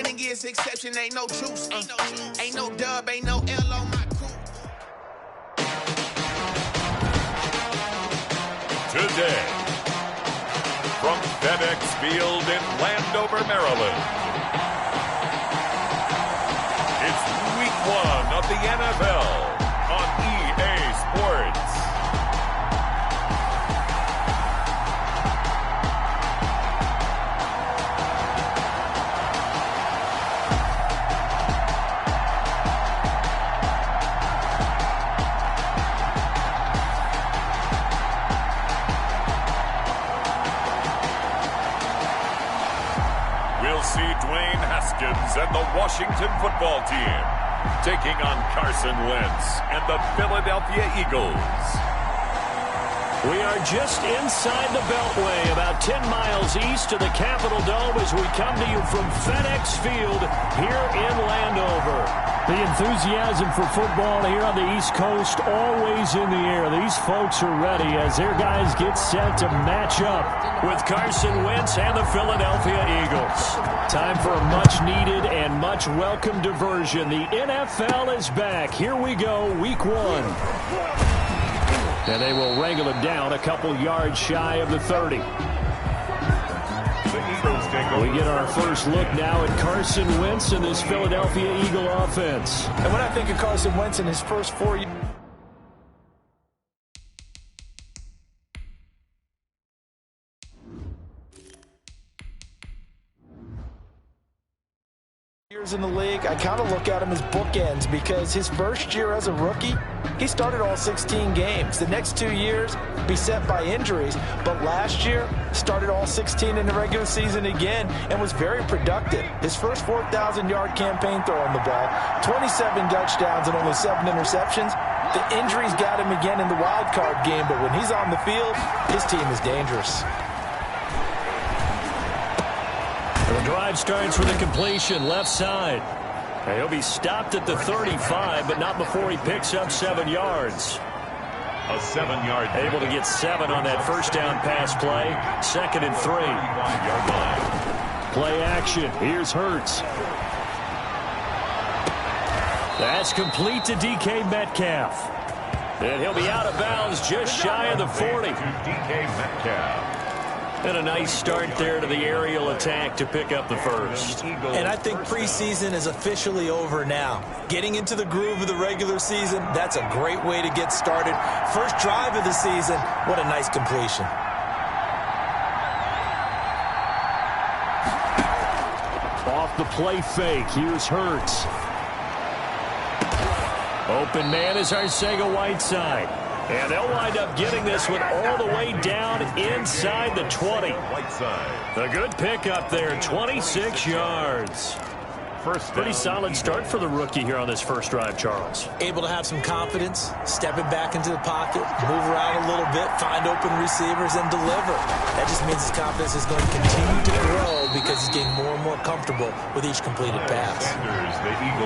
Winning is exception, ain't no juice. Ain't no dub, ain't no L on my crew. Today, from FedEx Field in Landover, Maryland, it's Week 1 of the NFL on EA Sports. We'll see Dwayne Haskins and the Washington football team taking on Carson Wentz and the Philadelphia Eagles. We are just inside the Beltway, about 10 miles east of the Capitol Dome as we come to you from FedEx Field here in Landover. The enthusiasm for football here on the East Coast always in the air. These folks are ready as their guys get set to match up with Carson Wentz and the Philadelphia Eagles. Time for a much-needed and much-welcome diversion. The NFL is back. Here we go, Week 1. And they will wrangle it down a couple yards shy of the 30. We get our first look now at Carson Wentz and this Philadelphia Eagle offense. And when I think of Carson Wentz in his first 4 years in the league, I kind of look at him as bookends because his first year as a rookie, he started all 16 games. The next 2 years, beset by injuries, but last year, started all 16 in the regular season again and was very productive. His first 4,000-yard campaign throwing the ball, 27 touchdowns and only 7 interceptions. The injuries got him again in the wild card game, but when he's on the field, his team is dangerous. The drive starts with a completion left side. He'll be stopped at the 35, but not before he picks up 7 yards. A 7-yard. Able to get 7 on that first down pass play. 2nd and 3. 5-yard line. Play action. Here's Hurts. That's complete to DK Metcalf. And he'll be out of bounds just shy of the 40. To DK Metcalf. And a nice start there to the aerial attack to pick up the first. And I think preseason is officially over now. Getting into the groove of the regular season, that's a great way to get started. First drive of the season, what a nice completion. Off the play fake, here's Hurts. Open man is Arcega-Whiteside. And they'll wind up getting this one all the way down inside the 20. A good pickup there, 26 yards. Pretty solid start for the rookie here on this first drive, Charles. Able to have some confidence, stepping back into the pocket, move around a little bit, find open receivers, and deliver. That just means his confidence is going to continue to grow because he's getting more and more comfortable with each completed pass.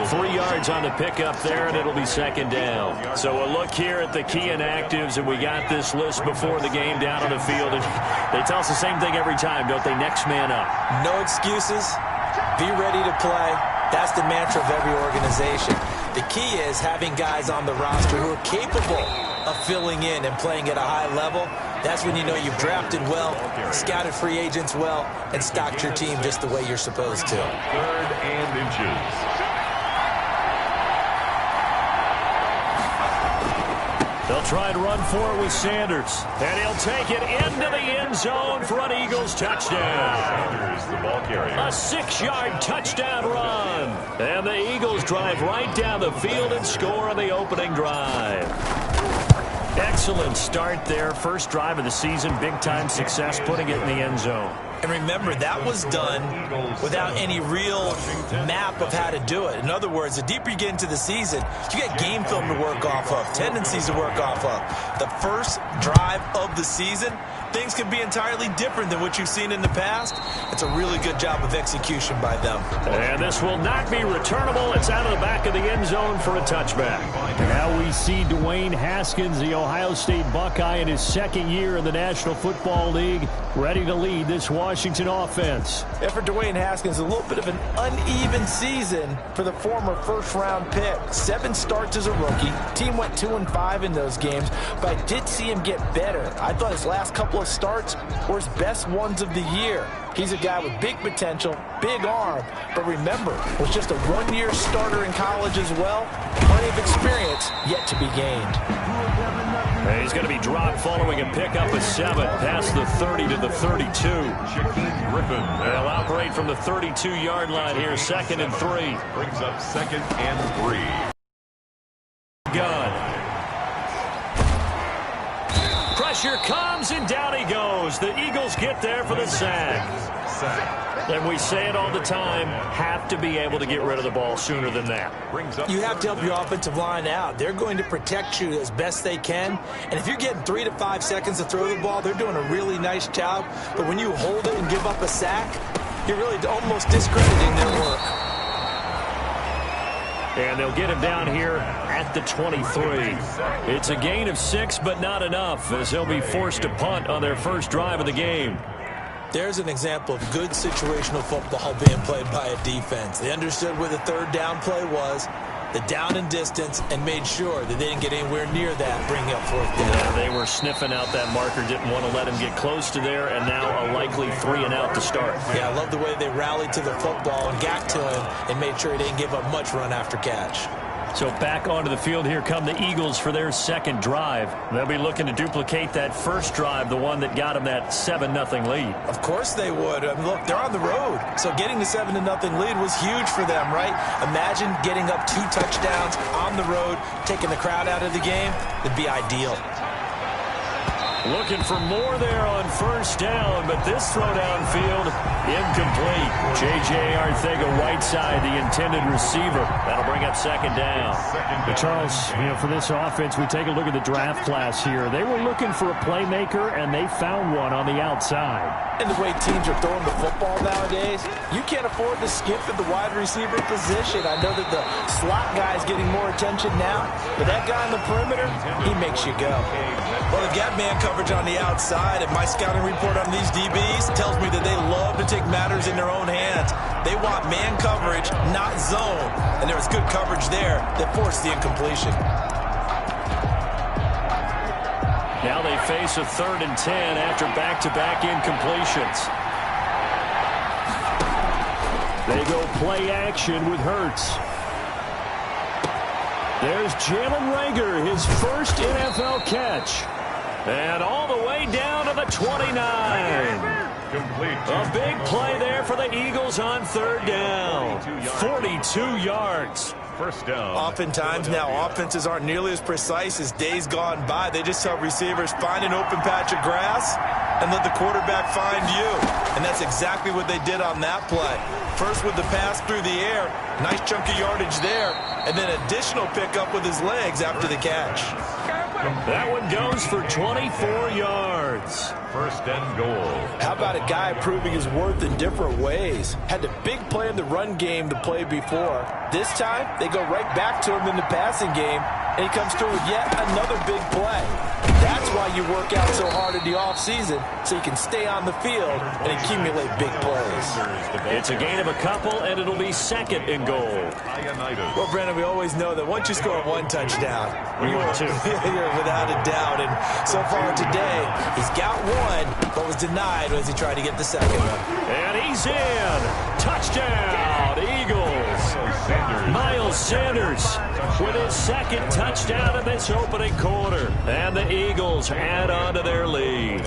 3 yards on the pickup there, and it'll be 2nd down. So a look here at the key inactives, and we got this list before the game down on the field. And they tell us the same thing every time, don't they? Next man up. No excuses. Be ready to play. That's the mantra of every organization. The key is having guys on the roster who are capable of filling in and playing at a high level. That's when you know you've drafted well, scouted free agents well, and stocked your team just the way you're supposed to. 3rd and inches. They'll try and run for it with Sanders. And he'll take it into the end zone for an Eagles touchdown. Sanders, the ball carrier. A 6-yard touchdown run. And the Eagles drive right down the field and score on the opening drive. Excellent start there. First drive of the season. Big-time success putting it in the end zone. And remember, that was done without any real map of how to do it. In other words, the deeper you get into the season, you get game film to work off of, tendencies to work off of. The first drive of the season, things can be entirely different than what you've seen in the past. It's a really good job of execution by them. And this will not be returnable. It's out of the back of the end zone for a touchback. Now we see Dwayne Haskins, the Ohio State Buckeye, in his 2nd year in the National Football League, ready to lead this one Washington offense. And for Dwayne Haskins, a little bit of an uneven season for the former first-round pick. 7 starts as a rookie. Team went 2-5 in those games, but I did see him get better. I thought his last couple of starts were his best ones of the year. He's a guy with big potential, big arm, but remember, was just a one-year starter in college as well. Plenty of experience yet to be gained. And he's going to be dropped following a pickup of 7 past the 30 to the 32. They'll operate from the 32-yard line here, 2nd and 3. Brings up 2nd and 3. Gun. Pressure comes, and down he goes. The Eagles get there for the sack. And we say it all the time, have to be able to get rid of the ball sooner than that. You have to help your offensive line out. They're going to protect you as best they can. And if you're getting 3 to 5 seconds to throw the ball, they're doing a really nice job. But when you hold it and give up a sack, you're really almost discrediting their work. And they'll get him down here at the 23. It's a gain of 6, but not enough, as they'll be forced to punt on their first drive of the game. There's an example of good situational football being played by a defense. They understood where the 3rd down play was, the down and distance, and made sure that they didn't get anywhere near that, bringing up 4th down. Yeah, they were sniffing out that marker, didn't want to let him get close to there, and now a likely 3 and out to start. Yeah, I love the way they rallied to the football and got to him and made sure he didn't give up much run after catch. So back onto the field, here come the Eagles for their 2nd drive. They'll be looking to duplicate that first drive, the one that got them that 7-0 lead. Of course they would. I mean, look, they're on the road. So getting the 7-0 lead was huge for them, right? Imagine getting up 2 touchdowns on the road, taking the crowd out of the game. It'd be ideal. Looking for more there on 1st down, but this throw downfield, incomplete. J.J. Arcega-Whiteside, the intended receiver. That'll bring up 2nd down. But Charles, for this offense, we take a look at the draft class here. They were looking for a playmaker, and they found one on the outside. And the way teams are throwing the football nowadays, you can't afford to skip at the wide receiver position. I know that the slot guy's getting more attention now, but that guy on the perimeter, he makes you go. Well, they've got man coverage on the outside, and my scouting report on these DBs tells me that they love to take matters in their own hands. They want man coverage, not zone, and there was good coverage there that forced the incompletion. Now they face a 3rd and 10 after back-to-back incompletions. They go play action with Hurts. There's Jalen Reagor, his first NFL catch. And all the way down to the 29. A big play there for the Eagles on 3rd down. 42 yards. First down. Oftentimes now, offenses aren't nearly as precise as days gone by. They just tell receivers, find an open patch of grass and let the quarterback find you. And that's exactly what they did on that play. First with the pass through the air, nice chunk of yardage there, and then additional pickup with his legs after the catch. That one goes for 24 yards. 1st and goal. How about a guy proving his worth in different ways? Had the big play in the run game the play before. This time, they go right back to him in the passing game, and he comes through with yet another big play. That's why you work out so hard in the offseason, so you can stay on the field and accumulate big plays. It's a gain of a couple, and it'll be 2nd and goal. Well, Brandon, we always know that once you score 1 touchdown, You win 2. You're without a doubt. And so far today, he's got 1, but was denied as he tried to get the 2nd one. And he's in. Touchdown, Eagles. Miles Sanders with his 2nd touchdown in this opening quarter. And the Eagles add on to their lead.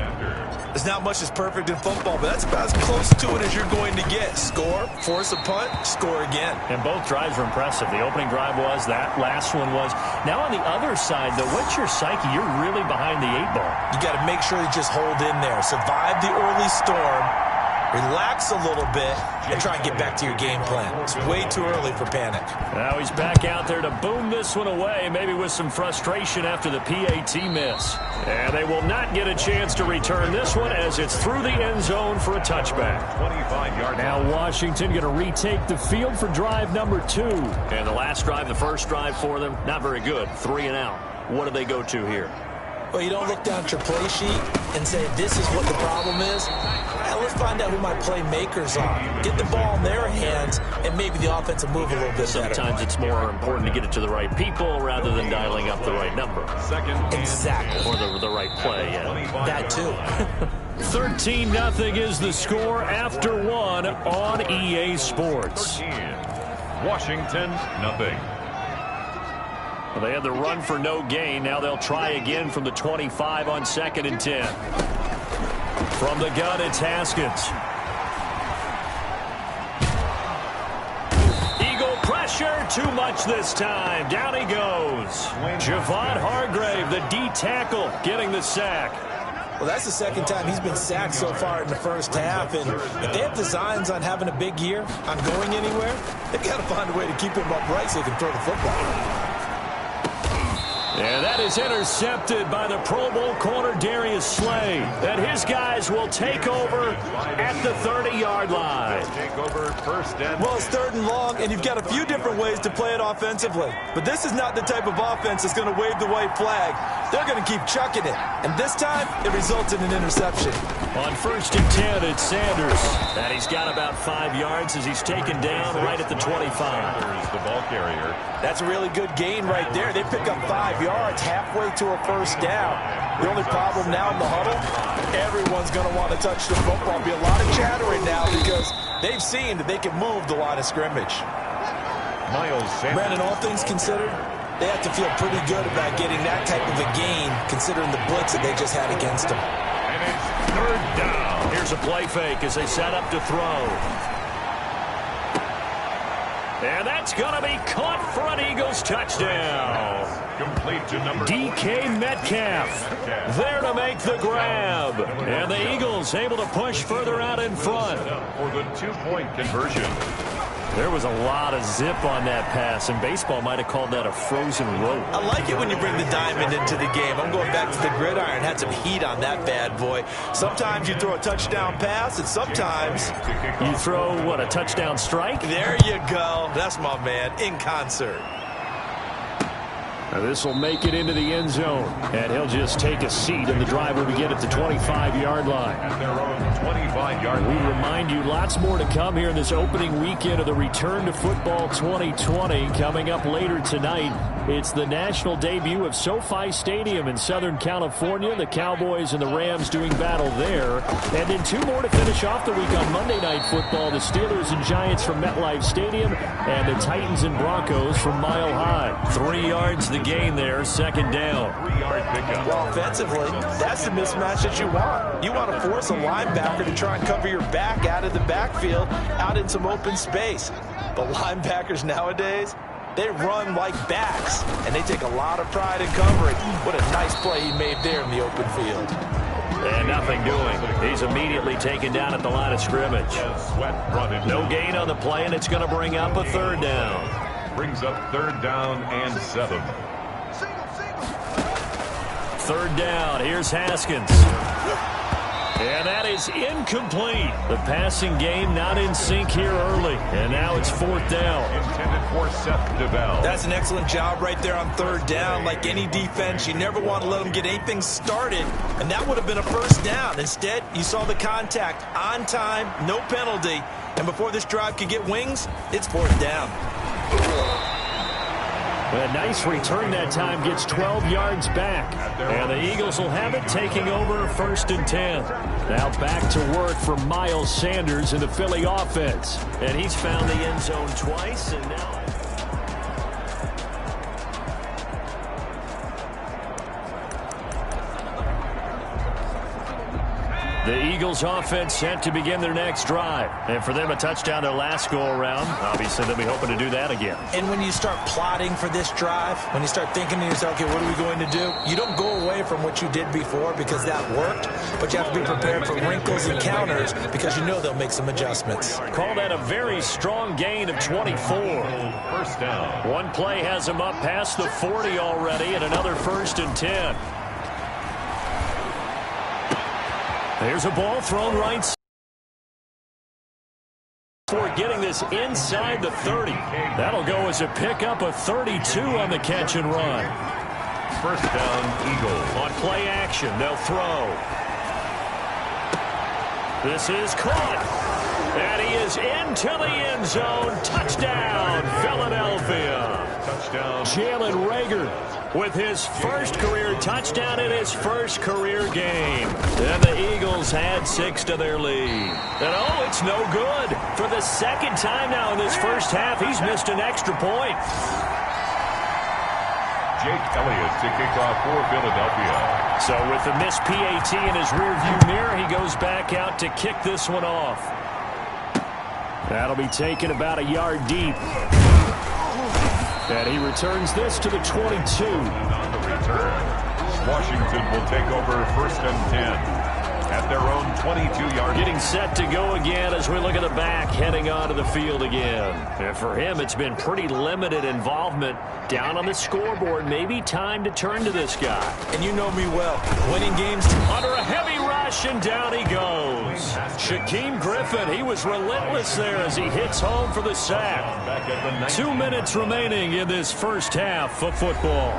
There's not much that's perfect in football, but that's about as close to it as you're going to get. Score, force a punt, score again. And both drives were impressive. The opening drive was, that last one was. Now on the other side, though, what's your psyche? You're really behind the 8 ball. You got to make sure you just hold in there. Survive the early storm. Relax a little bit and try and get back to your game plan. It's way too early for panic. Now he's back out there to boom this one away, maybe with some frustration after the PAT miss. And they will not get a chance to return this one as it's through the end zone for a touchback. 25-yard. Now Washington going to retake the field for drive number 2. And the last drive, the first drive for them, not very good. 3 and out. What do they go to here? Well, you don't look down at your play sheet and say, this is what the problem is. Now let's find out who my playmakers are. Get the ball in their hands, and maybe the offense will move a little bit better. Sometimes it's more important to get it to the right people rather than dialing up the right number. Exactly. Or the right play, yeah. That too. 13-0 is the score after one on EA Sports. Washington, nothing. Well, they had the run for no gain. Now they'll try again from the 25 on 2nd and 10. From the gun, it's Haskins. Eagle pressure, too much this time. Down he goes. Javon Hargrave, the D tackle, getting the sack. Well, that's the second time he's been sacked so far in the first half. And if they have designs on having a big year, on going anywhere, they've got to find a way to keep him upright so they can throw the football. And that is intercepted by the Pro Bowl corner Darius Slay. And his guys will take over at the 30-yard line. Well, it's 3rd and long, and you've got a few different ways to play it offensively. But this is not the type of offense that's going to wave the white flag. They're going to keep chucking it. And this time, it results in an interception. On 1st and 10, it's Sanders. And he's got about 5 yards as he's taken down right at the 25. Sanders, the ball carrier. That's a really good gain right there. They pick up 5 yards halfway to a first down. The only problem now in the huddle, everyone's going to want to touch the football. There'll be a lot of chattering now because they've seen that they can move the line of scrimmage. Miles Sanders. Brandon, all things considered, they have to feel pretty good about getting that type of a gain considering the blitz that they just had against them. And it's 3rd down. Here's a play fake as they set up to throw. And that's going to be caught for an Eagles touchdown. Complete to number DK Metcalf there to make the grab. And the Eagles able to push further out in front. For the 2-point conversion. There was a lot of zip on that pass, and baseball might have called that a frozen rope. I like it when you bring the diamond into the game. I'm going back to the gridiron. Had some heat on that bad boy. Sometimes you throw a touchdown pass, and sometimes you throw, what, a touchdown strike? There you go. That's my man, in concert. Now this will make it into the end zone, and he'll just take a seat, and the drive will begin at the 25-yard line. At their own 25-yard line. We remind you lots more to come here in this opening weekend of the Return to Football 2020. Coming up later tonight, it's the national debut of SoFi Stadium in Southern California. The Cowboys and the Rams doing battle there. And then 2 more to finish off the week on Monday Night Football. The Steelers and Giants from MetLife Stadium, and the Titans and Broncos from Mile High. 3 yards the gain there, 2nd down. 3-yard pickup. Well, offensively, that's the mismatch that you want. You want to force a linebacker to try and cover your back out of the backfield, out in some open space. But linebackers nowadays, they run like backs, and they take a lot of pride in covering. What a nice play he made there in the open field. And nothing doing. He's immediately taken down at the line of scrimmage. No gain on the play, and it's going to bring up a 3rd down. Brings up 3rd down and 7. 3rd down. Here's Haskins. And that is incomplete. The passing game not in sync here early. And now it's 4th down. Intended for Seth DeBell. That's an excellent job right there on 3rd down. Like any defense, you never want to let them get anything started. And that would have been a 1st down. Instead, you saw the contact on time, no penalty. And before this drive could get wings, it's 4th down. A nice return that time, gets 12 yards back. And the Eagles will have it, taking over 1st and 10. Now back to work for Miles Sanders in the Philly offense. And he's found the end zone twice, and now... The Eagles offense set to begin their next drive. And for them, a touchdown their last go-around. Obviously, they'll be hoping to do that again. And when you start plotting for this drive, when you start thinking to yourself, okay, what are we going to do? You don't go away from what you did before because that worked, but you have to be prepared for wrinkles and counters because you know they'll make some adjustments. Call that a very strong gain of 24. 1st down. One play has him up past the 40 already, and another 1st and 10. There's a ball thrown right side. For getting this inside the 30. That'll go as a pickup of 32 on the catch and run. 1st down, Eagles. On play action, they'll throw. This is caught. And he is into the end zone. Touchdown, Philadelphia. Touchdown. Jalen Reagor with his first career touchdown in his first career game. And the Eagles add 6 to their lead. And oh, it's no good. For the second time now in this first half, he's missed an extra point. Jake Elliott to kick off for Philadelphia. So with the missed PAT in his rearview mirror, he goes back out to kick this one off. That'll be taken about a yard deep. And he returns this to the 22. On the return, Washington will take over 1st and 10 at their own 22-yard. Getting set to go again as we look at the back heading onto the field again. And for him, it's been pretty limited involvement down on the scoreboard. Maybe time to turn to this guy. And you know me well. Winning games under a heavy rush, and down he goes. Shaquem Griffin, he was relentless there as he hits home for the sack. 2 minutes remaining in this first half of football.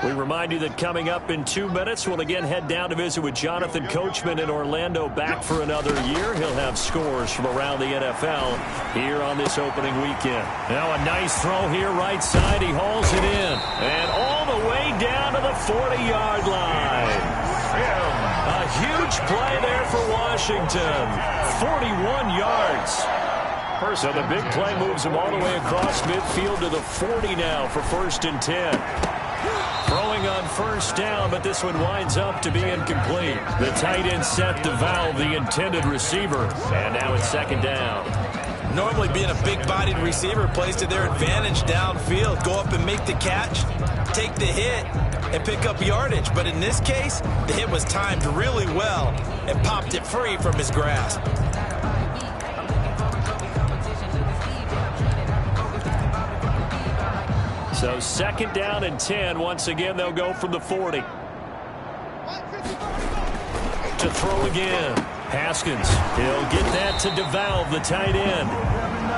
We remind you that coming up in 2 minutes, we'll again head down to visit with Jonathan Coachman in Orlando, back for another year. He'll have scores from around the NFL here on this opening weekend. Now a nice throw here right side. He hauls it in. And all the way down to the 40-yard line. A huge play there for Washington. 41 yards. So the big play moves him all the way across midfield to the 40 now for 1st and 10. Throwing on first down, but this one winds up to be incomplete. The tight end set to valve the intended receiver. And now it's 2nd down. Normally being a big-bodied receiver plays to their advantage downfield. Go up and make the catch, take the hit, and pick up yardage. But in this case, the hit was timed really well and popped it free from his grasp. So 2nd down and 10. Once again, they'll go from the 40. To throw again. Haskins, he'll get that to devalve the tight end.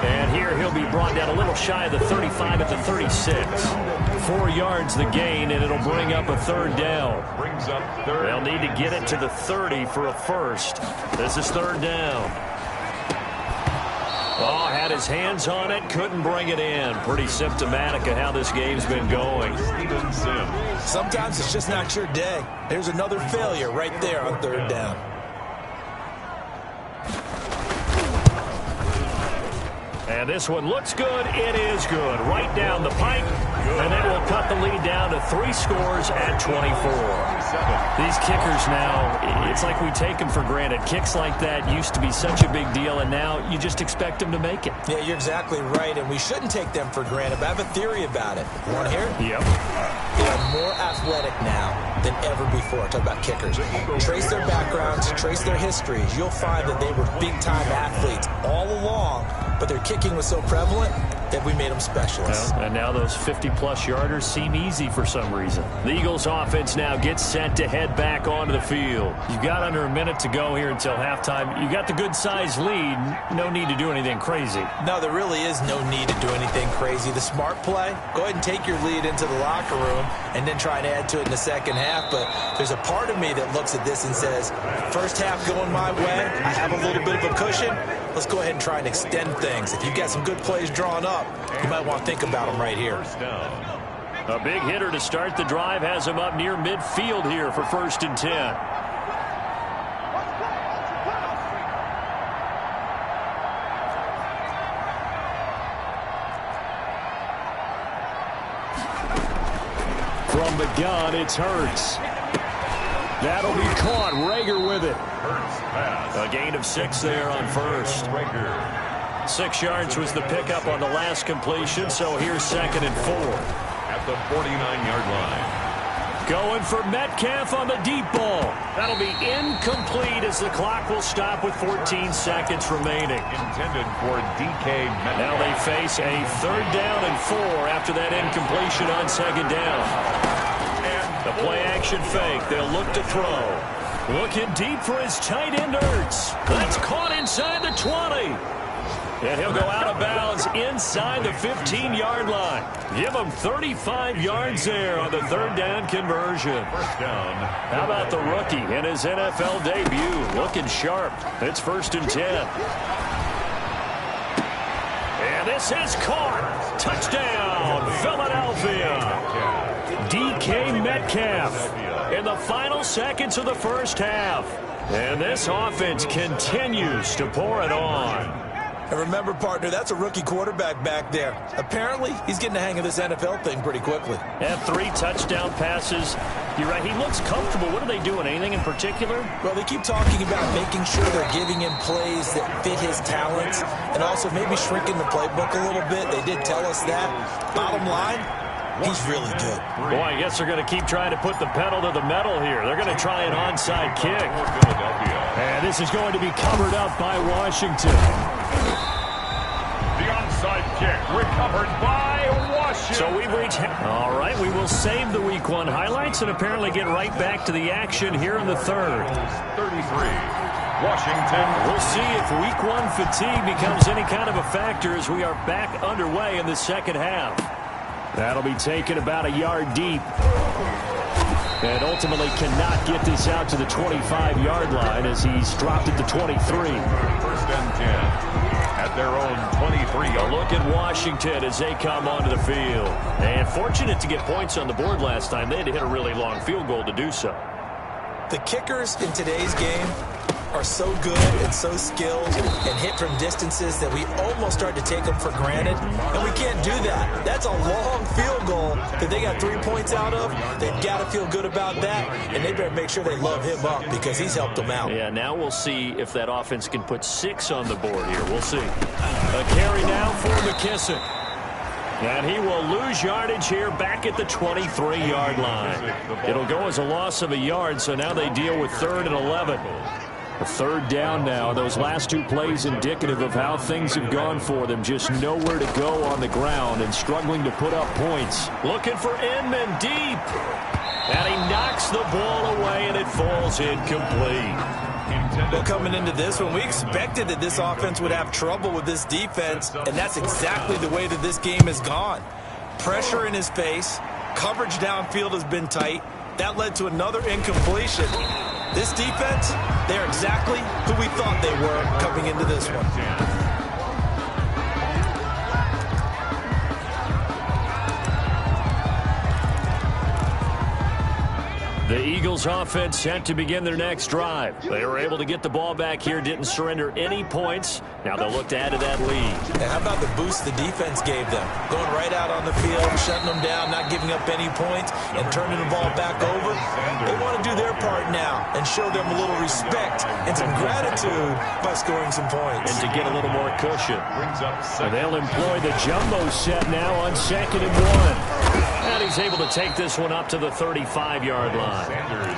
And here he'll be brought down a little shy of the 35 at the 36. 4 yards the gain, and it'll bring up a 3rd down. Brings up 3rd. They'll need to get it to the 30 for a first. This is 3rd down. Oh, had his hands on it, couldn't bring it in. Pretty symptomatic of how this game's been going. Sometimes it's just not your day. There's another failure right there on 3rd down. And this one looks good. It is good. Right down the pipe. And that will cut the lead down to 3 scores at 24. These kickers now, it's like we take them for granted. Kicks like that used to be such a big deal, and now you just expect them to make it. Yeah, you're exactly right, and we shouldn't take them for granted, but I have a theory about it. You want to hear it? Yep. They are more athletic now than ever before. Talk about kickers. Trace their backgrounds, trace their histories. You'll find that they were big-time athletes all along, but their kicking was so prevalent that we made them specialists. Well, and now those 50-plus yarders seem easy for some reason. The Eagles offense now gets set to head back onto the field. You've got under a minute to go here until halftime. You got the good-sized lead. No need to do anything crazy. No, there really is no need to do anything crazy. The smart play, go ahead and take your lead into the locker room and then try and add to it in the second half. But there's a part of me that looks at this and says, first half going my way, I have a little bit of a cushion. Let's go ahead and try and extend things. If you've got some good plays drawn up, you might want to think about them right here. A big hitter to start the drive has him up near midfield here for 1st and 10. From the gun, it's Hurts. That'll be caught. Reagor with it. A gain of 6 there on first. 6 yards was the pickup on the last completion, so here's 2nd and 4. At the 49-yard line. Going for Metcalf on the deep ball. That'll be incomplete as the clock will stop with 14 seconds remaining. Intended for DK Metcalf. Now they face a 3rd down and 4 after that incompletion on 2nd down. The play-action fake. They'll look to throw. Looking deep for his tight end, Ertz. That's caught inside the 20. And he'll go out of bounds inside the 15-yard line. Give him 35 yards there on the third down conversion. First down. How about the rookie in his NFL debut? Looking sharp. It's 1st and 10. And this is caught. Touchdown, Philadelphia. DK Metcalf in the final seconds of the first half. And this offense continues to pour it on. And remember, partner, that's a rookie quarterback back there. Apparently, he's getting the hang of this NFL thing pretty quickly. And 3 touchdown passes. You're right, he looks comfortable. What are they doing? Anything in particular? Well, they keep talking about making sure they're giving him plays that fit his talents and also maybe shrinking the playbook a little bit. They did tell us that. Bottom line, he's really good. Boy, I guess they're going to keep trying to put the pedal to the metal here. They're going to try an onside kick. And this is going to be covered up by Washington. The onside kick recovered by Washington. So we've reached... All right, we will save the Week 1 highlights and apparently get right back to the action here in the third. 33. Washington. We'll see if Week 1 fatigue becomes any kind of a factor as we are back underway in the second half. That'll be taken about a yard deep. And ultimately cannot get this out to the 25-yard line as he's dropped it to 23. 1st and 10. At their own 23. A look at Washington as they come onto the field. And fortunate to get points on the board last time. They had to hit a really long field goal to do so. The kickers in today's game are so good and so skilled and hit from distances that we almost start to take them for granted, and we can't do that. That's a long field goal that they got 3 points out of. They've got to feel good about that, and they better make sure they love him up because he's helped them out. Yeah, now we'll see if that offense can put 6 on the board here. We'll see. A carry now for McKissick. And he will lose yardage here back at the 23-yard line. It'll go as a loss of a yard, so now they deal with 3rd and 11. A 3rd down now. Those last 2 plays indicative of how things have gone for them. Just nowhere to go on the ground and struggling to put up points. Looking for Inman deep. And he knocks the ball away and it falls incomplete. Well, coming into this one, we expected that this offense would have trouble with this defense, and that's exactly the way that this game has gone. Pressure in his face. Coverage downfield has been tight. That led to another incompletion. This defense, they're exactly who we thought they were coming into this one. The Eagles offense set to begin their next drive. They were able to get the ball back here, didn't surrender any points. Now they'll look to add to that lead. And how about the boost the defense gave them? Going right out on the field, shutting them down, not giving up any points, and turning the ball back over. They want to do their part now and show them a little respect and some gratitude by scoring some points. And to get a little more cushion. And they'll employ the jumbo set now on 2nd and 1. And he's able to take this one up to the 35-yard line.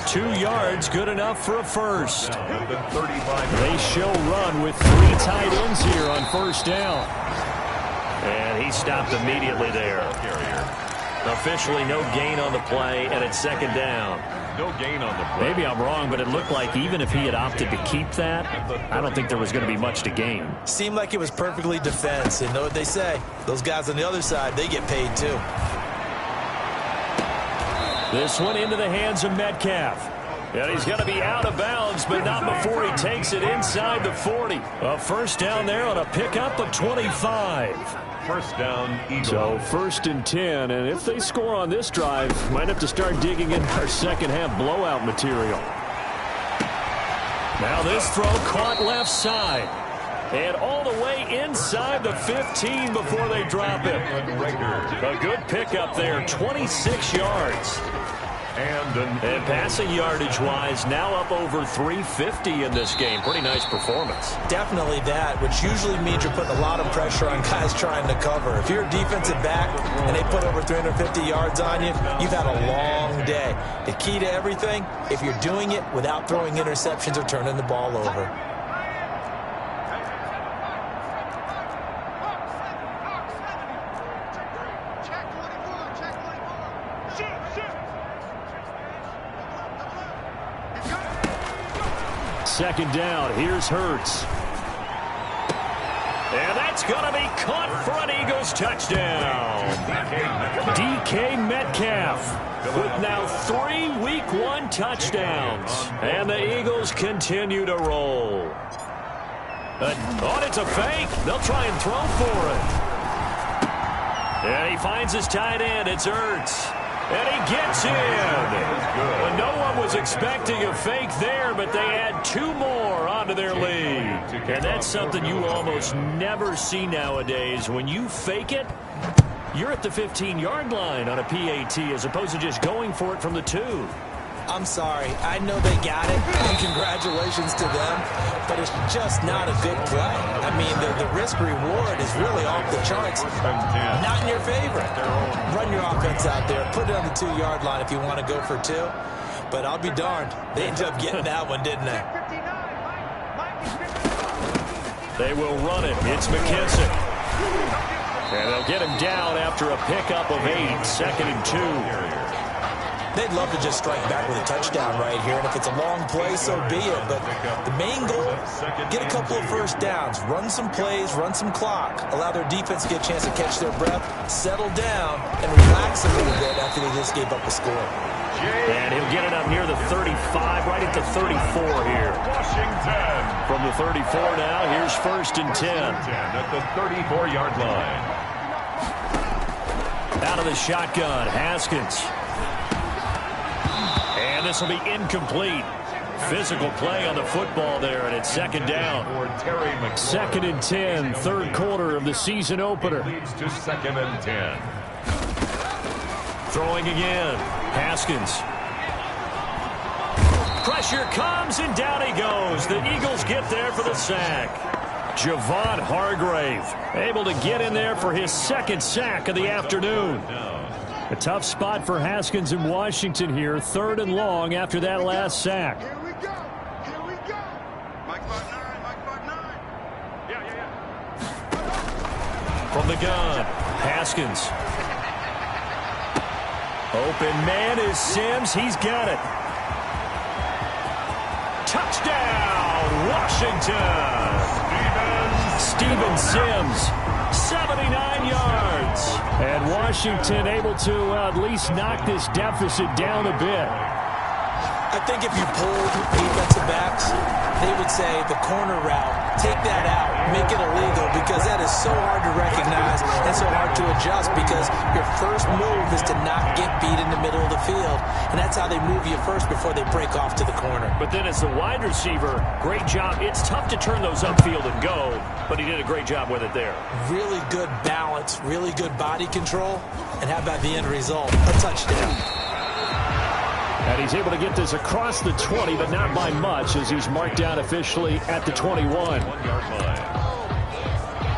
2 yards, good enough for a first. They show run with 3 tight ends here on 1st down. And he stopped immediately there. Officially no gain on the play, and it's 2nd down. No gain on the play. Maybe I'm wrong, but it looked like even if he had opted to keep that, I don't think there was going to be much to gain. Seemed like it was perfectly defense. And know what they say? Those guys on the other side, they get paid too. This one into the hands of Metcalf. And he's going to be out of bounds, but not before he takes it inside the 40. A first down there on a pickup of 25. First down, Eagles. So 1st and 10, and if they score on this drive, might have to start digging in our second half blowout material. Now this throw caught left side. And all the way inside the 15 before they drop it. A good pickup there, 26 yards. And passing yardage-wise, now up over 350 in this game. Pretty nice performance. Definitely that, which usually means you're putting a lot of pressure on guys trying to cover. If you're a defensive back and they put over 350 yards on you, you've had a long day. The key to everything, if you're doing it without throwing interceptions or turning the ball over. Second down, here's Hurts. And that's going to be caught for an Eagles touchdown. DK Metcalf with now 3 Week 1 touchdowns. And the Eagles continue to roll. It's a fake. They'll try and throw for it. And he finds his tight end. It's Ertz. And he gets in. Well, no one was expecting a fake there, but they add 2 more onto their lead. And that's something you almost never see nowadays. When you fake it, you're at the 15-yard line on a PAT as opposed to just going for it from the 2. I'm sorry. I know they got it, and congratulations to them, but it's just not a good play. I mean, the risk-reward is really off the charts. Not in your favor. Run your offense out there. Put it on the 2-yard line if you want to go for 2. But I'll be darned. They ended up getting that one, didn't they? They will run it. It's McKissick. And they'll get him down after a pickup of 8, 2nd and 2. They'd love to just strike back with a touchdown right here, and if it's a long play, so be it. But the main goal, get a couple of first downs, run some plays, run some clock, allow their defense to get a chance to catch their breath, settle down, and relax a little bit after they just gave up a score. And he'll get it up near the 35, right at the 34 here. Washington. From the 34 now, here's 1st and 10. At the 34-yard line. Out of the shotgun, Haskins. And this will be incomplete. Physical play on the football there, and it's 2nd down. 2nd and 10, 3rd quarter of the season opener. Leads to 2nd and 10. Throwing again, Haskins. Pressure comes, and down he goes. The Eagles get there for the sack. Javon Hargrave able to get in there for his 2nd sack of the afternoon. A tough spot for Haskins in Washington here. 3rd and long after that last sack. Here we go. Here we go. Mike 5'9", Mike 5'9". From the gun, Haskins. Open man is Sims. He's got it. Touchdown, Washington. Steven Sims, 79 yards. And Washington able to at least knock this deficit down a bit. I think if you polled defensive backs, they would say the corner route, take that out, make it illegal, because that is so hard to recognize and so hard to adjust, because your first move is to not get beat in the middle of the field, and that's how they move you first before they break off to the corner. But then as the wide receiver, great job. It's tough to turn those upfield and go, but he did a great job with it there. Really good balance, really good body control, and how about the end result? A touchdown. And he's able to get this across the 20, but not by much, as he's marked down officially at the 21.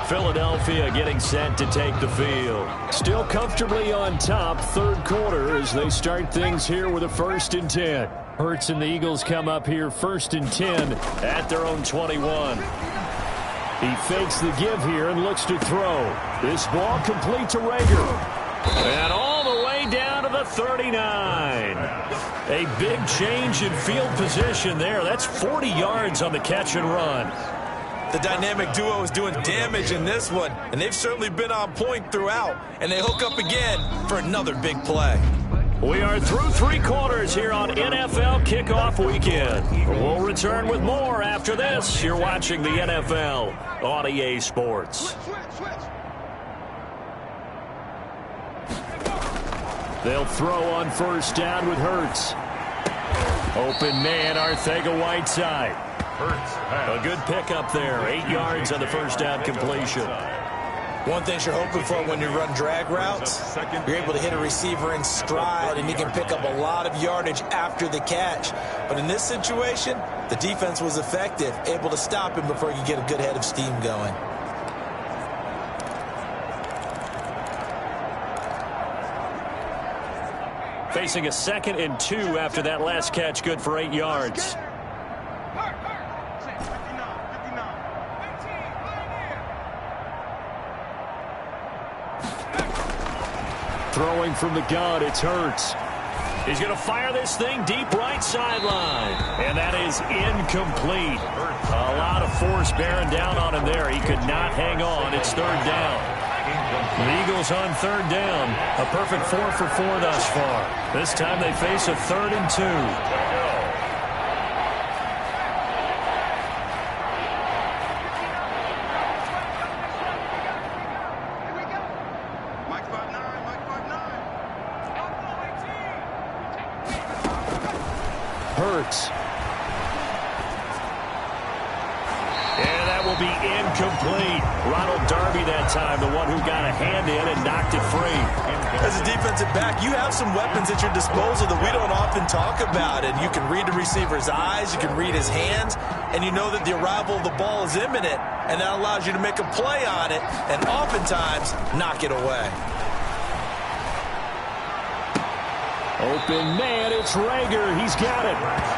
Philadelphia getting set to take the field. Still comfortably on top, 3rd quarter, as they start things here with a 1st and 10. Hurts and the Eagles come up here 1st and 10 at their own 21. He fakes the give here and looks to throw. This ball complete to Rager. And all the way down to the 39. A big change in field position there. That's 40 yards on the catch and run. The dynamic duo is doing damage in this one, and they've certainly been on point throughout. And they hook up again for another big play. We are through 3 quarters here on NFL Kickoff Weekend. We'll return with more after this. You're watching the NFL on EA Sports. They'll throw on 1st down with Hurts. Open man, Arcega-Whiteside. A good pickup there. 8 yards on the 1st down completion. One thing you're hoping for when you run drag routes, you're able to hit a receiver in stride, and he can pick up a lot of yardage after the catch. But in this situation, the defense was effective, able to stop him before he could get a good head of steam going. Facing a 2nd and 2 after that last catch, good for 8 yards. Throwing from the gun, it's Hurts. He's going to fire this thing deep right sideline. And that is incomplete. A lot of force bearing down on him there. He could not hang on. It's third down. The Eagles on third down. A perfect 4 for 4 thus far. This time they face a 3rd and 2. Hurts. And that will be incomplete. Ronald Darby that time, the one who got a hand in and knocked it free. As a defensive back, you have some weapons at your disposal that we don't often talk about. And you can read the receiver's eyes, you can read his hands, and you know that the arrival of the ball is imminent. And that allows you to make a play on it and oftentimes knock it away. Open man, it's Rager. He's got it.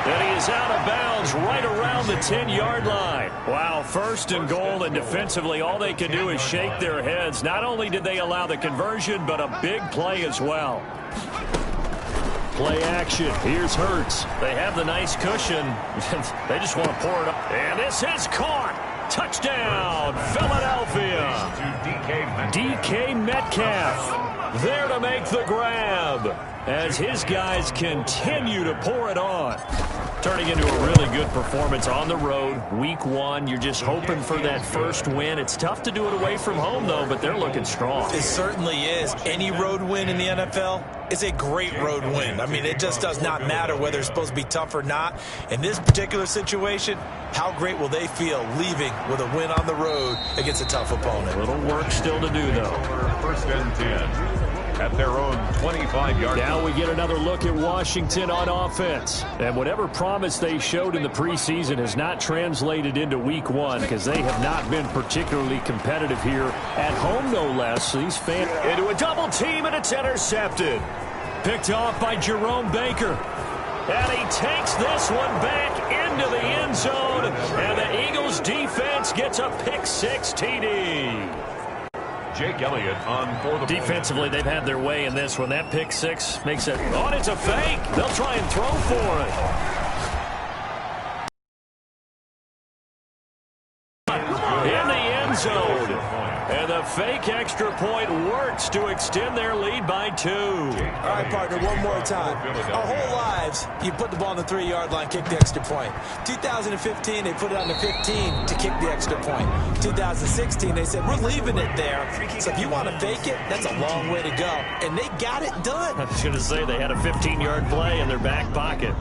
And he is out of bounds right around the 10-yard line. Wow, 1st and goal, and defensively all they can do is shake their heads. Not only did they allow the conversion, but a big play as well. Play action. Here's Hurts. They have the nice cushion. They just want to pour it up. And this is caught. Touchdown, Philadelphia. DK Metcalf there to make the grab as his guys continue to pour it on. Turning into a really good performance on the road. Week 1, you're just hoping for that first win. It's tough to do it away from home, though, but they're looking strong. It certainly is. Any road win in the NFL is a great road win. I mean, it just does not matter whether it's supposed to be tough or not. In this particular situation, how great will they feel leaving with a win on the road against a tough opponent? A little work still to do, though. 1st and 10. At their own 25-yard line. Now we get another look at Washington on offense. And whatever promise they showed in the preseason has not translated into week 1 because they have not been particularly competitive here at home, no less. So these fans into a double team, and it's intercepted. Picked off by Jerome Baker. And he takes this one back into the end zone. And the Eagles defense gets a pick-6 TD. Jake Elliott on for the defensively, they've had their way in this one. That pick-6 makes it. Oh, it's a fake. They'll try and throw for it. In the end zone. And the fake extra point works to extend their lead by 2. All right, partner, one more time. Our whole lives, you put the ball on the 3-yard line, kick the extra point. 2015, they put it on the 15 to kick the extra point. 2016, they said, we're leaving it there. So if you want to fake it, that's a long way to go. And they got it done. I was going to say they had a 15-yard play in their back pocket.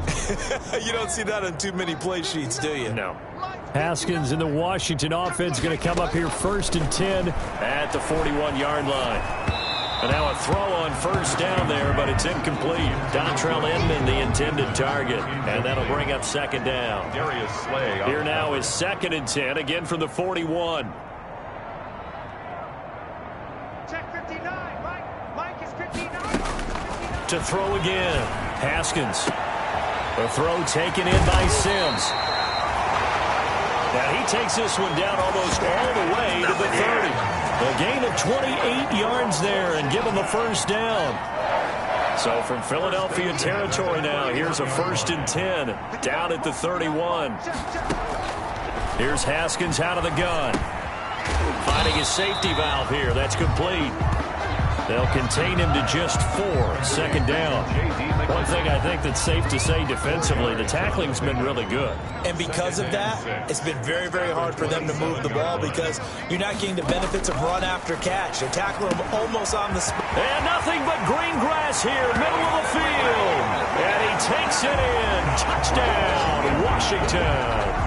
You don't see that on too many play sheets, do you? No. Haskins in the Washington offense going to come up here 1st and 10 at the 41-yard line. And now a throw on 1st down there, but it's incomplete. Dontrell Inman, the intended target. And that'll bring up 2nd down. Darius Slay. Here now is 2nd and 10, again from the 41. Check 59. Mike is 59. To throw again. Haskins. The throw taken in by Sims. Now he takes this one down almost all the way to the 30. A gain of 28 yards there and give him a 1st down. So from Philadelphia territory now, here's a 1st and 10 down at the 31. Here's Haskins out of the gun. Finding his safety valve here. That's complete. They'll contain him to just 4. 2nd down. One thing I think that's safe to say defensively, the tackling's been really good. And because of that, it's been very, very hard for them to move the ball because you're not getting the benefits of run after catch. They're tackling them almost on the spot. And nothing but green grass here, middle of the field. And he takes it in. Touchdown, Washington.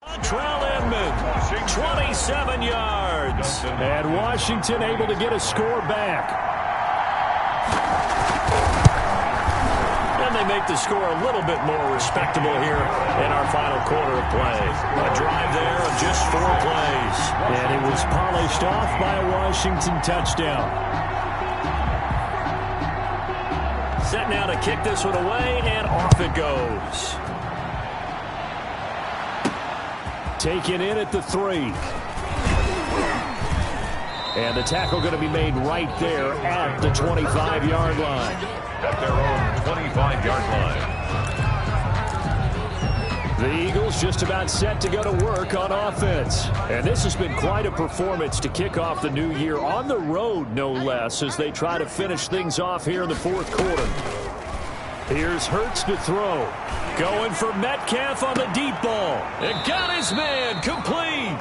Dontrell Inman, 27 yards. And Washington able to get a score back. they make the score a little bit more respectable here in our final quarter of play. A drive there of just 4 plays. And it was polished off by a Washington touchdown. Set now to kick this one away, and off it goes. Taken in at the 3. And the tackle going to be made right there at the 25-yard line. At their own 25-yard line. The Eagles just about set to go to work on offense. And this has been quite a performance to kick off the new year on the road, no less, as they try to finish things off here in the fourth quarter. Here's Hurts to throw. Going for Metcalf on the deep ball. And got his man complete.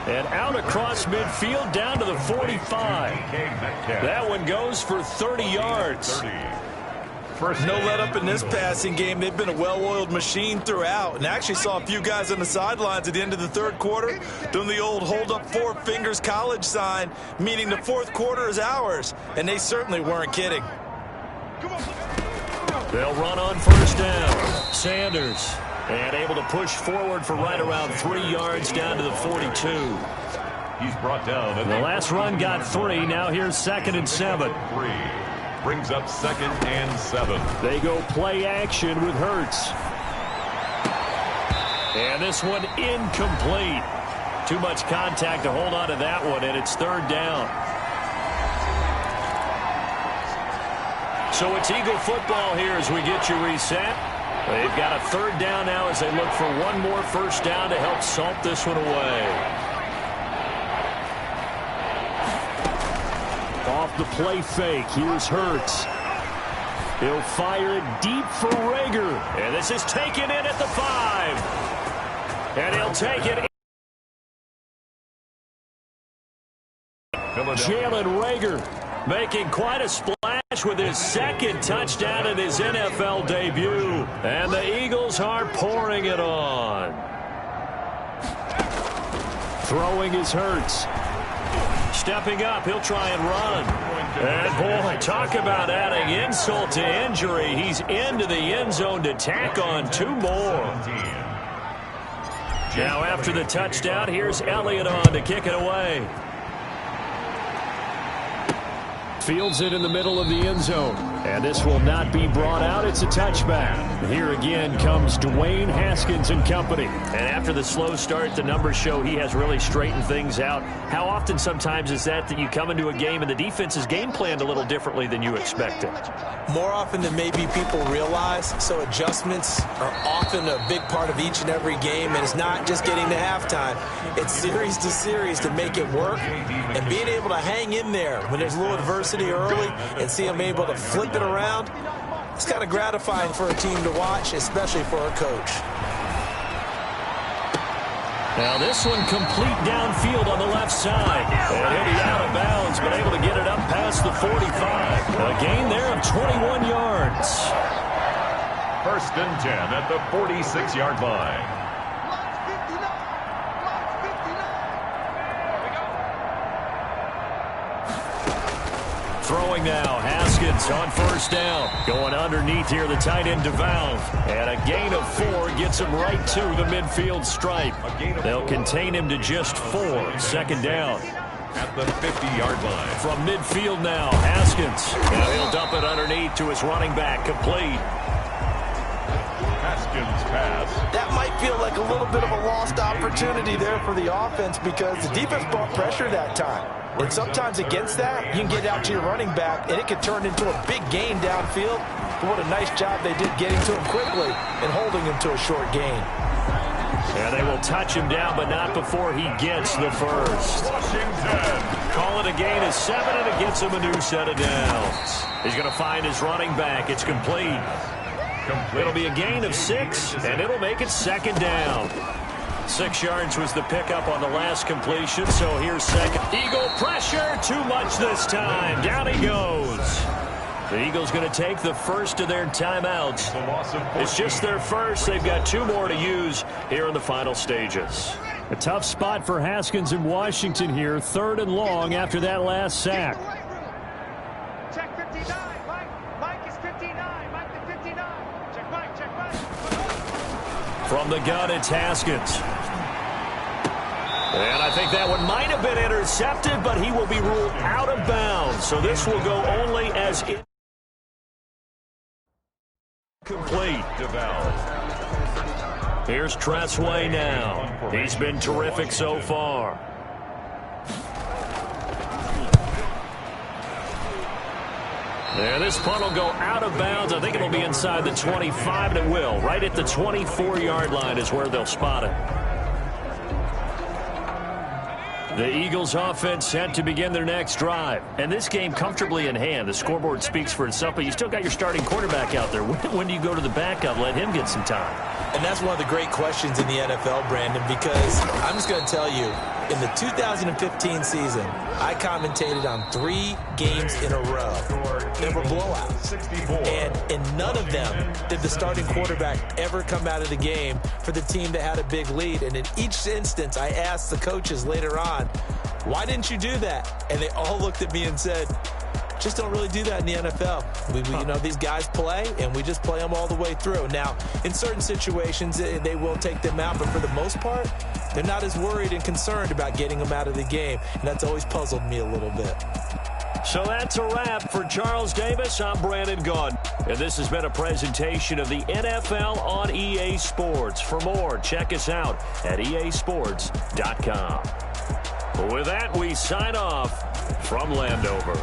And out across midfield down to the 45. That one goes for 30 yards. No let up in this passing game. They've been a well-oiled machine throughout. And actually saw a few guys on the sidelines at the end of the third quarter doing the old hold up 4 fingers college sign, meaning the fourth quarter is ours. And they certainly weren't kidding. They'll run on first down. Sanders. And able to push forward for right around 3 yards down to the 42. He's brought down. The last run got 3. Now here's 2nd and 7. 3. Brings up 2nd and 7. They go play action with Hurts. And this one incomplete. Too much contact to hold on to that one, and it's 3rd down. So it's Eagle football here as we get you reset. They've got a 3rd down now as they look for one more first down to help salt this one away. Off the play fake, here's Hurts. He'll fire it deep for Rager. And this is taken in at the 5. And he'll take it. Jalen Rager making quite a splash with his 2nd touchdown in his NFL debut. And the Eagles are pouring it on. Throwing his Hurts. Stepping up, he'll try and run. And boy, talk about adding insult to injury. He's into the end zone to tack on 2 more. Now after the touchdown, here's Elliott on to kick it away. Fields it in the middle of the end zone. And this will not be brought out. It's a touchback. Here again comes Dwayne Haskins and company. And after the slow start, the numbers show he has really straightened things out. How often sometimes is that you come into a game and the defense is game planned a little differently than you expected? More often than maybe people realize. So adjustments are often a big part of each and every game. And it's not just getting to halftime. It's series to series to make it work. And being able to hang in there when there's a little adversity early and see them able to flip it around, it's kind of gratifying for a team to watch, especially for a coach. Now this one complete downfield on the left side. And he'll be out of bounds, but able to get it up past the 45. A gain there of 21 yards. 1st and 10 at the 46-yard line. Throwing now, Haskins on first down. Going underneath here, the tight end DeValve. And a gain of 4 gets him right to the midfield stripe. They'll contain him to just 4. 2nd down. At the 50-yard line. From midfield now, Haskins. Now he'll dump it underneath to his running back, complete. Haskins pass. That might feel like a little bit of a lost opportunity there for the offense because the defense brought pressure that time. And sometimes against that, you can get out to your running back, and it can turn into a big gain downfield. But what a nice job they did getting to him quickly and holding him to a short gain. And they will touch him down, but not before he gets the first. Washington. Call it a gain of 7, and it gets him a new set of downs. He's going to find his running back. It's complete. It'll be a gain of 6, and it'll make it 2nd down. 6 yards was the pickup on the last completion, so here's 2nd. Eagle pressure, too much this time. Down he goes. The Eagles going to take the first of their timeouts. It's just their first. They've got 2 more to use here in the final stages. A tough spot for Haskins in Washington here. 3rd and long after that last sack. Check 59. Mike is 59. Mike the 59. From the gun, it's Haskins. And I think that one might have been intercepted, but he will be ruled out of bounds. So this will go only as incomplete. Here's Tressway now. He's been terrific so far. And this punt will go out of bounds. I think it'll be inside the 25, and it will. Right at the 24-yard line is where they'll spot it. The Eagles offense set to begin their next drive. And this game comfortably in hand. The scoreboard speaks for itself, but you still got your starting quarterback out there. When do you go to the backup? Let him get some time. And that's one of the great questions in the NFL, Brandon, because I'm just going to tell you, in the 2015 season, I commentated on 3 games in a row that were blowouts. And in none of them did the starting quarterback ever come out of the game for the team that had a big lead. And in each instance, I asked the coaches later on, why didn't you do that? And they all looked at me and said, just don't really do that in the NFL. You know, these guys play, and we just play them all the way through. Now, in certain situations, they will take them out, but for the most part, they're not as worried and concerned about getting them out of the game, and that's always puzzled me a little bit. So that's a wrap for Charles Davis. I'm Brandon Gaudin, and this has been a presentation of the NFL on EA Sports. For more, check us out at easports.com. With that, we sign off from Landover.